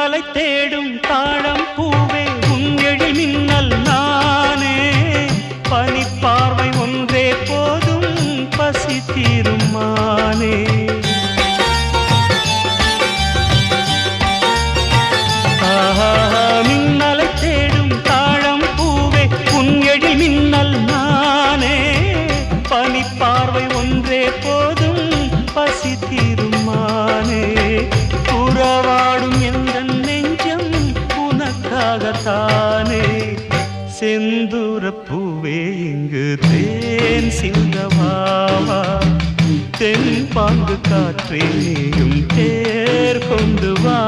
மின்னலை தேடும் தாழம் பூவே உன் எழில் மின்னல் நானே பனிப்பார்வை ஒன்றே போதும் பசி தீரும் மானே மின்னலை தேடும் தாழம் பூவே உன் எழில் மின்னல் நானே பனிப்பார்வை ஒன்றே போதும் பசி தீரும் மானே உறவாடும் எந்த நெஞ்சம் உனக்காகத்தானே செந்தூர பூவே இங்கு தேன் சிந்தவாவா தென் பாங்கு காற்றே நீயும் தேர் கொண்டு வா